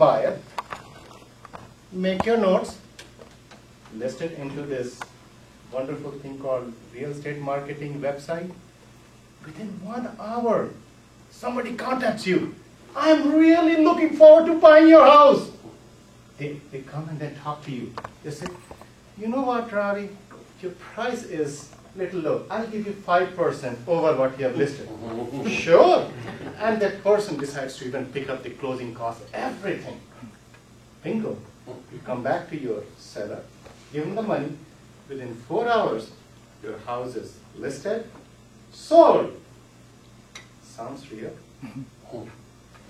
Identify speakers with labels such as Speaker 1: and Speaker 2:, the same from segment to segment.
Speaker 1: buyer, make your notes, list it into this wonderful thing called real estate marketing website. Within 1 hour, somebody contacts you. I'm really looking forward to buying your house. They come and they talk to you. They say, you know what, Ravi, your price is a little low. I'll give you 5% over what you have listed. Sure. And that person decides to even pick up the closing costs, everything. Bingo. You come back to your seller, give him the money. Within 4 hours, your house is listed, sold. Sounds real?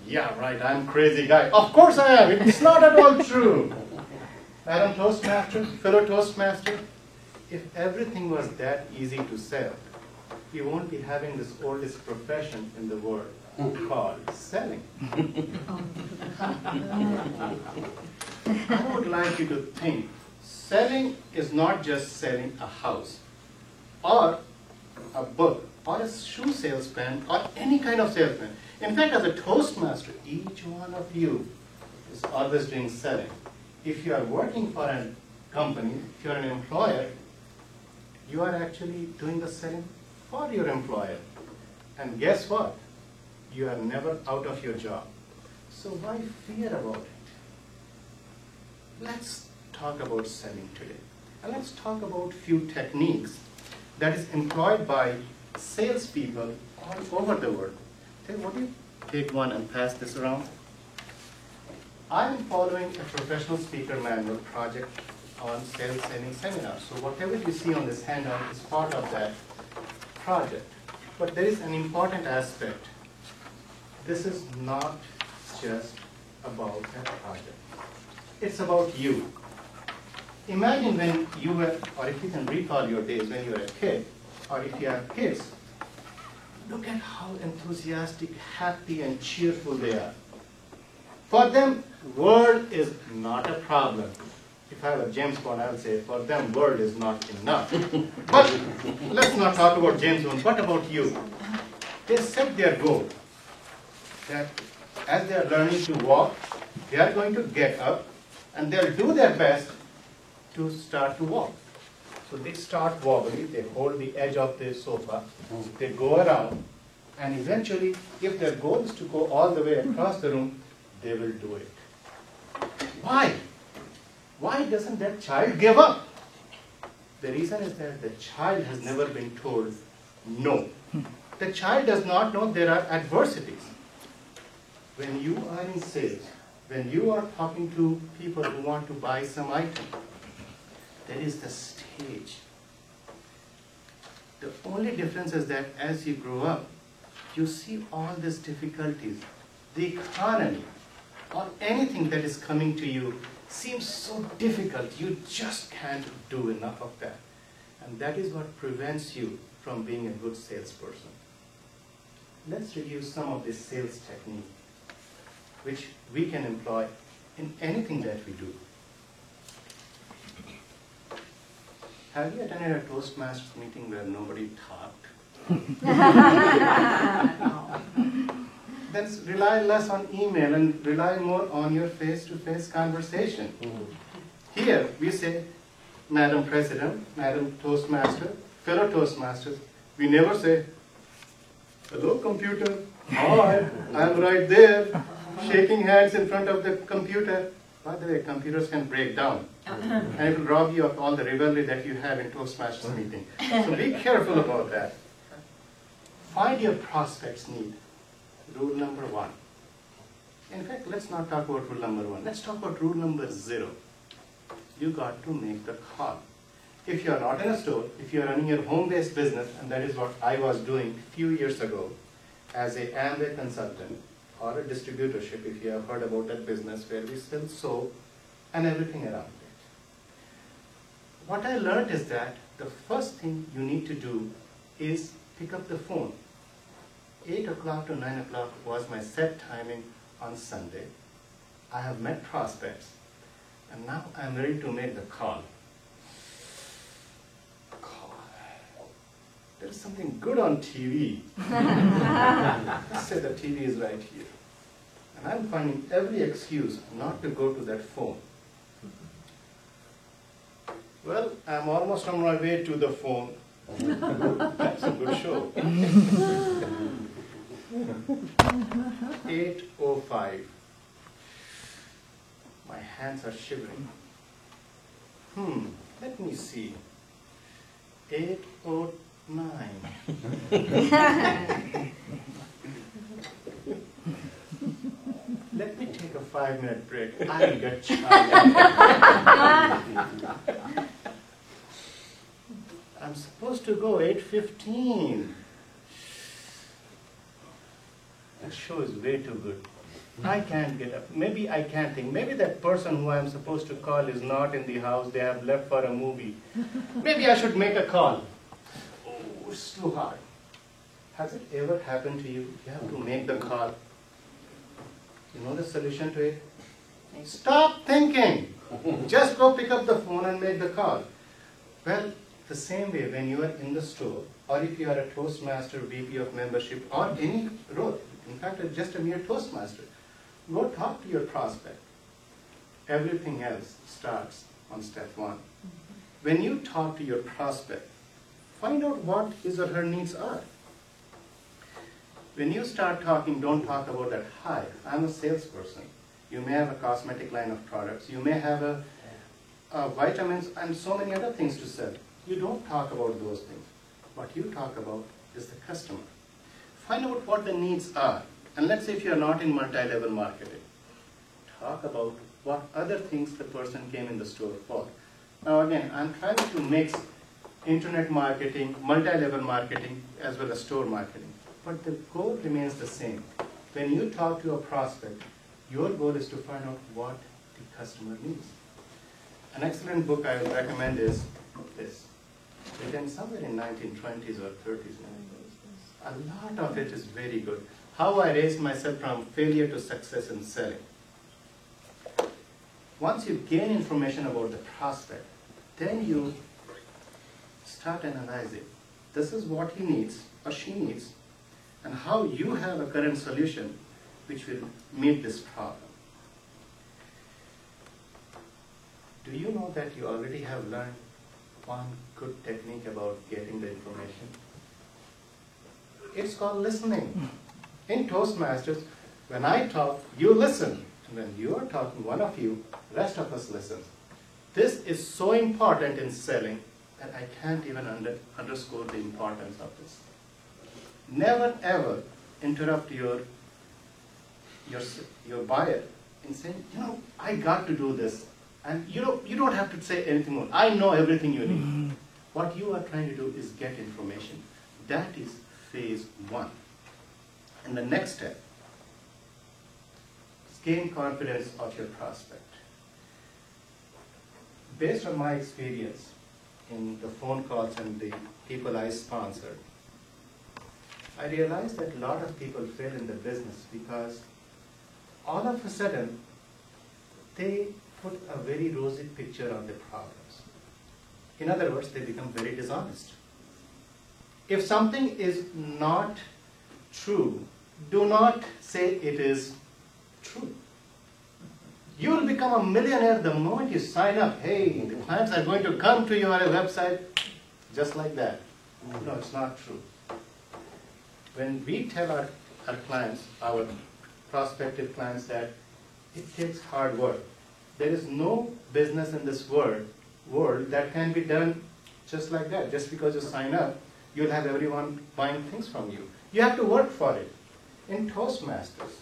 Speaker 1: Yeah, right, I'm a crazy guy. Of course I am. It's not at all true. Madam Toastmaster, fellow Toastmaster, if everything was that easy to sell, we won't be having this oldest profession in the world called selling. I would like you to think, selling is not just selling a house or a book or a shoe salesman or any kind of salesman. In fact, as a Toastmaster, each one of you is always doing selling. If you are working for a company, if you are an employer, you are actually doing the selling for your employer. And guess what? You are never out of your job. So why fear about it? Let's talk about selling today. And let's talk about few techniques that is employed by salespeople all over the world. What do you take one and pass this around? I'm following a professional speaker manual project on sales selling seminar. So whatever you see on this handout is part of that project. But there is an important aspect. This is not just about that project. It's about you. Imagine when you were, or if you can recall your days when you were a kid, or if you have kids, look at how enthusiastic, happy, and cheerful they are. For them, world is not a problem. If I were James Bond, I would say, for them, world is not enough. But let's not talk about James Bond. What about you? They set their goal that as they are learning to walk, they are going to get up and they'll do their best to start to walk. So they start wobbly, they hold the edge of the sofa, they go around, and eventually, if their goal is to go all the way across the room, they will do it. Why? Why doesn't that child give up? The reason is that the child has never been told no. The child does not know there are adversities. When you are in sales, when you are talking to people who want to buy some item, there is the stage. The only difference is that as you grow up, you see all these difficulties. The economy or anything that is coming to you seems so difficult. You just can't do enough of that. And that is what prevents you from being a good salesperson. Let's review some of the sales techniques which we can employ in anything that we do. Have you attended a Toastmasters meeting where nobody talked? Then rely less on email and rely more on your face-to-face conversation. Here we say, Madam President, Madam Toastmaster, fellow Toastmasters. We never say, hello computer, hi, I'm right there, shaking hands in front of the computer. By the way, computers can break down. And it will rob you of all the rivalry that you have in Toastmasters meeting. So be careful about that. Find your prospect's need. Rule number 1. In fact, let's not talk about rule number 1. Let's talk about rule number 0. You got to make the call. If you are not in a store, if you are running your home-based business, and that is what I was doing a few years ago as a Amway consultant or a distributorship, if you have heard about that business where we sell soap and everything around it. What I learned is that the first thing you need to do is pick up the phone. 8 o'clock to 9 o'clock was my set timing on Sunday. I have met prospects, and now I'm ready to make the call. There's something good on TV. Let's say the TV is right here. And I'm finding every excuse not to go to that phone. Well, I'm almost on my way to the phone. That's a good show. 8:05. My hands are shivering. Let me see. 8:09. Let me take a 5-minute break. I'll get charged. I'm supposed to go 8:15. That show is way too good. I can't get up. Maybe I can't think. Maybe that person who I'm supposed to call is not in the house. They have left for a movie. Maybe I should make a call. Oh, it's too hard. Has it ever happened to you? You have to make the call. You know the solution to it? Stop thinking. Just go pick up the phone and make the call. Well, the same way when you are in the store, or if you are a Toastmaster, VP of membership, or any role, in fact, just a mere Toastmaster, go talk to your prospect. Everything else starts on step 1. When you talk to your prospect, find out what his or her needs are. When you start talking, don't talk about that. Hi, I'm a salesperson. You may have a cosmetic line of products. You may have a vitamins and so many other things to sell. You don't talk about those things. What you talk about is the customer. Find out what the needs are. And let's say if you're not in multi-level marketing, talk about what other things the person came in the store for. Now again, I'm trying to mix internet marketing, multi-level marketing, as well as store marketing. But the goal remains the same. When you talk to a prospect, your goal is to find out what the customer needs. An excellent book I would recommend is this, written somewhere in 1920s or 30s. A lot of it is very good. How I raised myself from failure to success in selling. Once you gain information about the prospect, then you start analyzing. This is what he needs or she needs, and how you have a current solution which will meet this problem. Do you know that you already have learned one good technique about getting the information? It's called listening. In Toastmasters, when I talk, you listen. And when you are talking, one of you, rest of us listens. This is so important in selling that I can't even underscore the importance of this. Never ever interrupt your buyer in saying, I got to do this. And you don't have to say anything more. I know everything you need. What you are trying to do is get information. That is phase 1. And the next step is gain confidence of your prospect. Based on my experience in the phone calls and the people I sponsored, I realized that a lot of people fail in the business because all of a sudden they put a very rosy picture on the problems. In other words, they become very dishonest. If something is not true, do not say it is true. You will become a millionaire the moment you sign up. Hey, the clients are going to come to your website just like that. No, it's not true. When we tell our clients, our prospective clients, that it takes hard work. There is no business in this world that can be done just like that. Just because you sign up, you'll have everyone buying things from you. You have to work for it. In Toastmasters,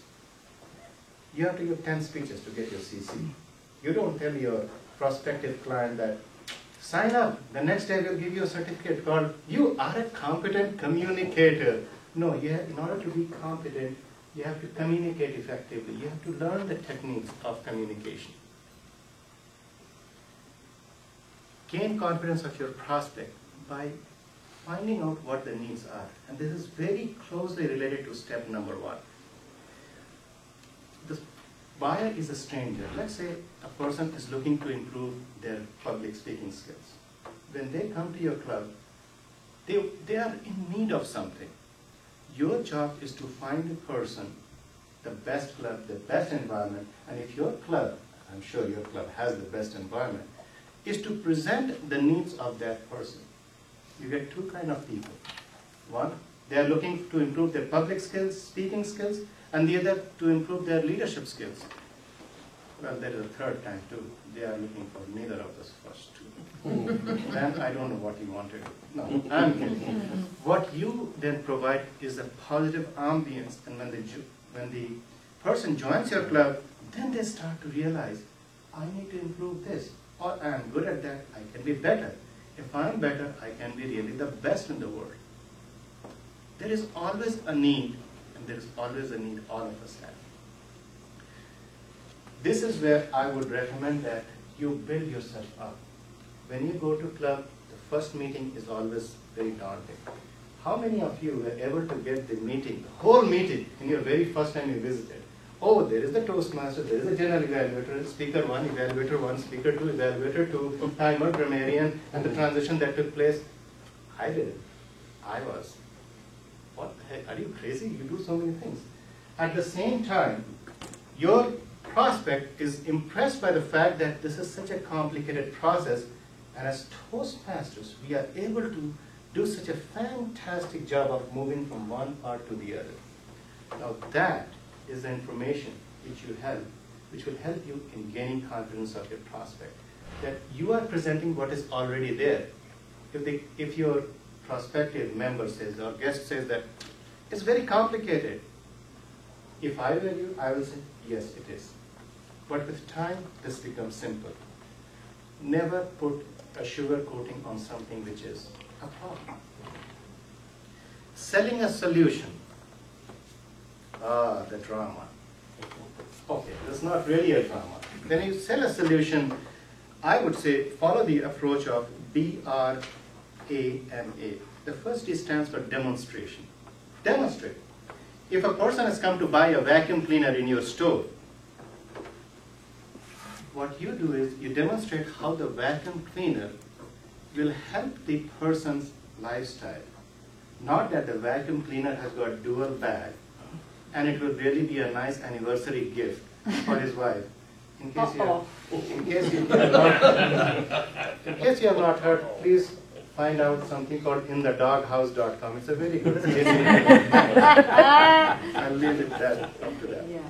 Speaker 1: you have to give 10 speeches to get your CC. You don't tell your prospective client that, sign up, the next day we'll give you a certificate called, you are a competent communicator. No, in order to be competent, you have to communicate effectively. You have to learn the techniques of communication. Gain confidence of your prospect by finding out what the needs are. And this is very closely related to step number 1. The buyer is a stranger. Let's say a person is looking to improve their public speaking skills. When they come to your club, they are in need of something. Your job is to find a person the best club, the best environment, and if your club, I'm sure your club has the best environment, is to present the needs of that person. You get two kind of people. One, they are looking to improve their public skills, speaking skills, and the other to improve their leadership skills. Well, there is a third kind too. They are looking for neither of those first two. Then I don't know what you wanted. No, I'm kidding. What you then provide is a positive ambience, and when the person joins your club, then they start to realize, I need to improve this, or I am good at that, I can be better. If I am better, I can be really the best in the world. There is always a need, and there is always a need all of us have. This is where I would recommend that you build yourself up. When you go to club, the first meeting is always very daunting. How many of you were able to get the meeting, the whole meeting, in your very first time you visited? Oh, there is the Toastmaster, there is the General Evaluator, Speaker 1, Evaluator 1, Speaker 2, Evaluator 2, Timer, grammarian, and the transition that took place. I didn't. I was. What the heck? Are you crazy? You do so many things. At the same time, your prospect is impressed by the fact that this is such a complicated process, and as Toastmasters, we are able to do such a fantastic job of moving from one part to the other. Now that is the information which will help you in gaining confidence of your prospect. That you are presenting what is already there. If your prospective member says or guest says that it's very complicated, if I were you, I will say, yes, it is. But with time, this becomes simple. Never put a sugar coating on something which is a problem. Selling a solution. The drama. Okay, that's not really a drama. When you sell a solution, I would say follow the approach of BRAMA. The first D stands for demonstration. Demonstrate. If a person has come to buy a vacuum cleaner in your store, what you do is you demonstrate how the vacuum cleaner will help the person's lifestyle. Not that the vacuum cleaner has got dual bag and it will really be a nice anniversary gift for his wife. In case you have not heard, please find out something called inthedoghouse.com. It's a very good case. I'll leave it up to that. Yeah.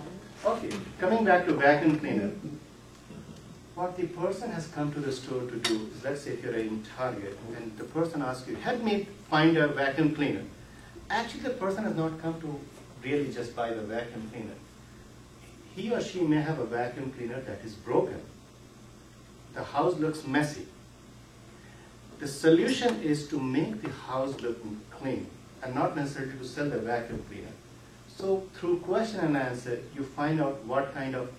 Speaker 1: Okay, coming back to vacuum cleaner. What the person has come to the store to do is, let's say if you're in Target and the person asks you, help me find a vacuum cleaner. Actually, the person has not come to really just buy the vacuum cleaner. He or she may have a vacuum cleaner that is broken. The house looks messy. The solution is to make the house look clean and not necessarily to sell the vacuum cleaner. So through question and answer, you find out what kind of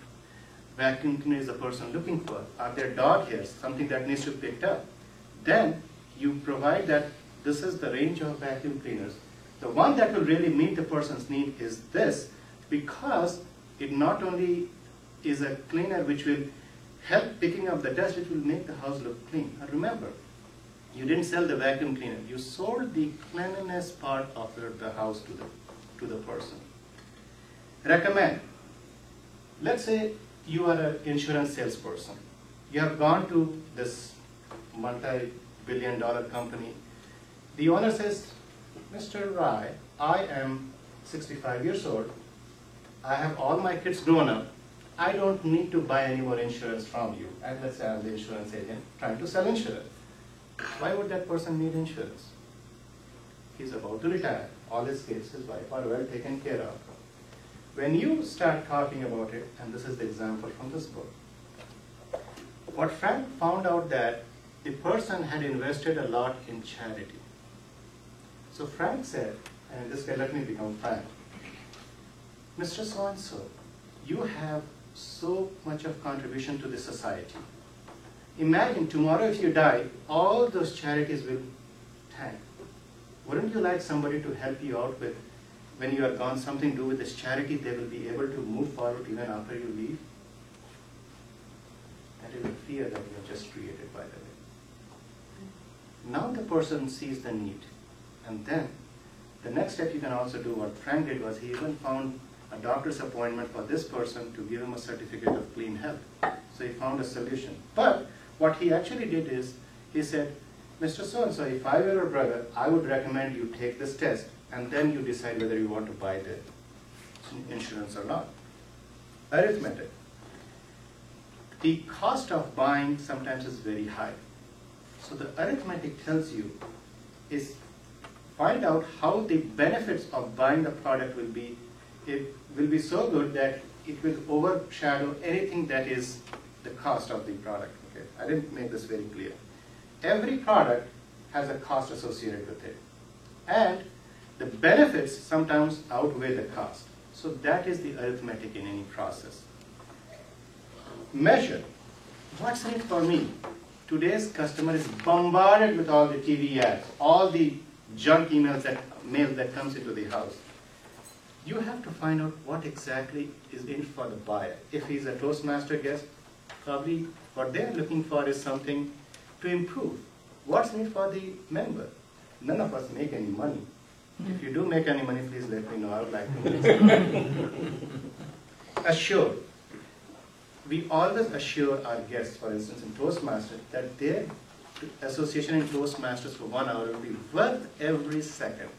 Speaker 1: vacuum cleaner is the person looking for. Are there dog hairs, something that needs to be picked up? Then you provide that this is the range of vacuum cleaners. The one that will really meet the person's need is this, because it not only is a cleaner which will help picking up the dust, it will make the house look clean. And remember, you didn't sell the vacuum cleaner, you sold the cleanliness part of the house to the person. Recommend. Let's say you are an insurance salesperson. You have gone to this multi-billion-dollar company. The owner says, Mr. Rai, I am 65 years old. I have all my kids grown up. I don't need to buy any more insurance from you. And let's say I'm the insurance agent trying to sell insurance. Why would that person need insurance? He's about to retire. All his kids, his wife are well taken care of. When you start talking about it, and this is the example from this book, what Frank found out that the person had invested a lot in charity. So Frank said, and this guy, let me become Frank, Mr. So-and-so, you have so much of contribution to the society. Imagine tomorrow if you die, all those charities will tank. Wouldn't you like somebody to help you out with, when you are gone, something to do with this charity, they will be able to move forward even after you leave? That is a fear that you have just created, by the way. Now the person sees the need. And then, the next step you can also do, what Frank did was, he even found a doctor's appointment for this person to give him a certificate of clean health. So he found a solution. But what he actually did is, he said, Mr. So-and-so, if I were your brother, I would recommend you take this test, and then you decide whether you want to buy the insurance or not. Arithmetic. The cost of buying sometimes is very high. So the arithmetic tells you is find out how the benefits of buying the product will be. It will be so good that it will overshadow anything that is the cost of the product. Okay? I didn't make this very clear. Every product has a cost associated with it. And the benefits sometimes outweigh the cost. So that is the arithmetic in any process. Measure. What's in it for me? Today's customer is bombarded with all the TV ads, all the junk mail that comes into the house. You have to find out what exactly is in it for the buyer. If he's a Toastmaster guest, probably what they're looking for is something to improve. What's in it for the member? None of us make any money. If you do make any money, please let me know. I would like to know. Assure. We always assure our guests, for instance, in Toastmasters, that their association in Toastmasters for 1 hour will be worth every second.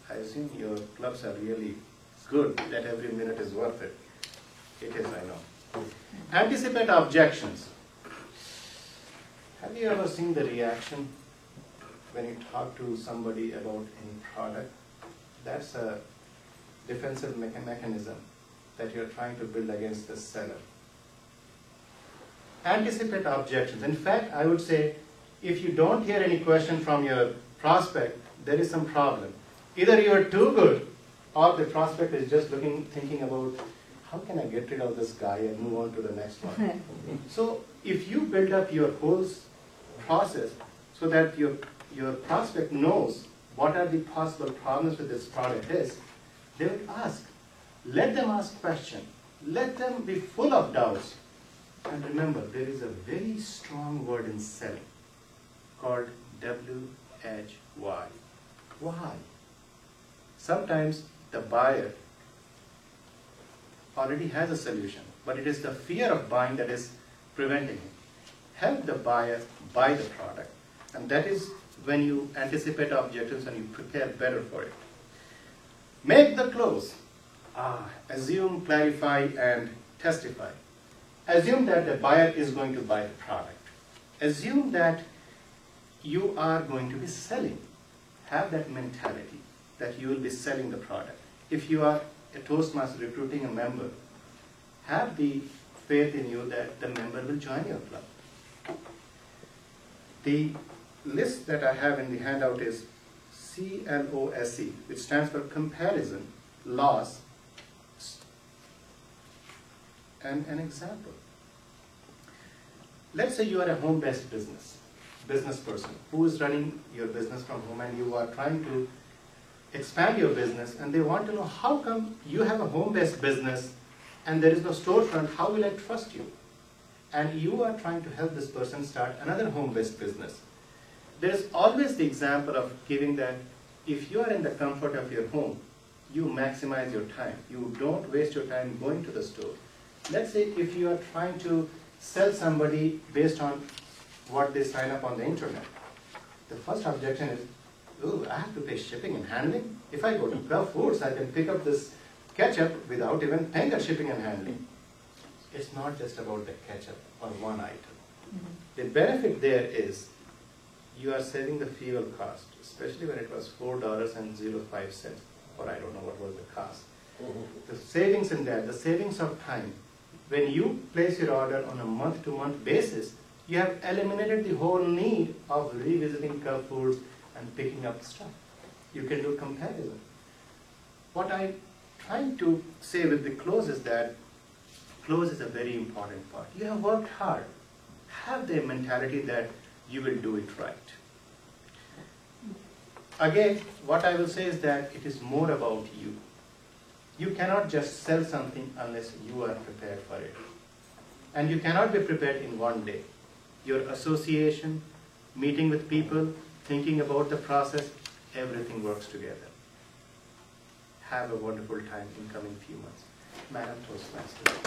Speaker 1: I assume your clubs are really good, that every minute is worth it. It is, I know. Anticipate objections. Have you ever seen the reaction when you talk to somebody about any product? That's a defensive mechanism that you're trying to build against the seller. Anticipate objections. In fact, I would say, if you don't hear any question from your prospect, there is some problem. Either you are too good, or the prospect is just thinking about, how can I get rid of this guy and move on to the next one? So if you build up your whole process so that your prospect knows what are the possible problems with this product is, they would ask. Let them ask questions. Let them be full of doubts. And remember, there is a very strong word in selling called WHY. Why? Sometimes the buyer already has a solution, but it is the fear of buying that is preventing him. Help the buyer buy the product, and that is when you anticipate objectives and you prepare better for it. Make the close. Assume, clarify, and testify. Assume that the buyer is going to buy the product. Assume that you are going to be selling. Have that mentality that you will be selling the product. If you are a Toastmaster recruiting a member, have the faith in you that the member will join your club. The list that I have in the handout is CLOSE, which stands for comparison, loss, and an example. Let's say you are a home-based business person who is running your business from home, and you are trying to expand your business, and they want to know, how come you have a home-based business and there is no storefront? How will I trust you? And you are trying to help this person start another home-based business. There is always the example of giving that if you are in the comfort of your home, you maximize your time. You don't waste your time going to the store. Let's say if you are trying to sell somebody based on what they sign up on the internet. The first objection is, oh, I have to pay shipping and handling? If I go to Gulf Foods, I can pick up this ketchup without even paying the shipping and handling. It's not just about the ketchup or one item. The benefit there is you are saving the fuel cost, especially when it was $4.05, or I don't know what was the cost. The savings in that, the savings of time. When you place your order on a month-to-month basis, you have eliminated the whole need of revisiting Gulf Foods and picking up stuff. You can do comparison. What I'm trying to say with the close is that close is a very important part. You have worked hard. Have the mentality that you will do it right. Again, what I will say is that it is more about you. You cannot just sell something unless you are prepared for it. And you cannot be prepared in one day. Your association, meeting with people, thinking about the process, everything works together. have a wonderful time in coming few months. Madam Toastmaster.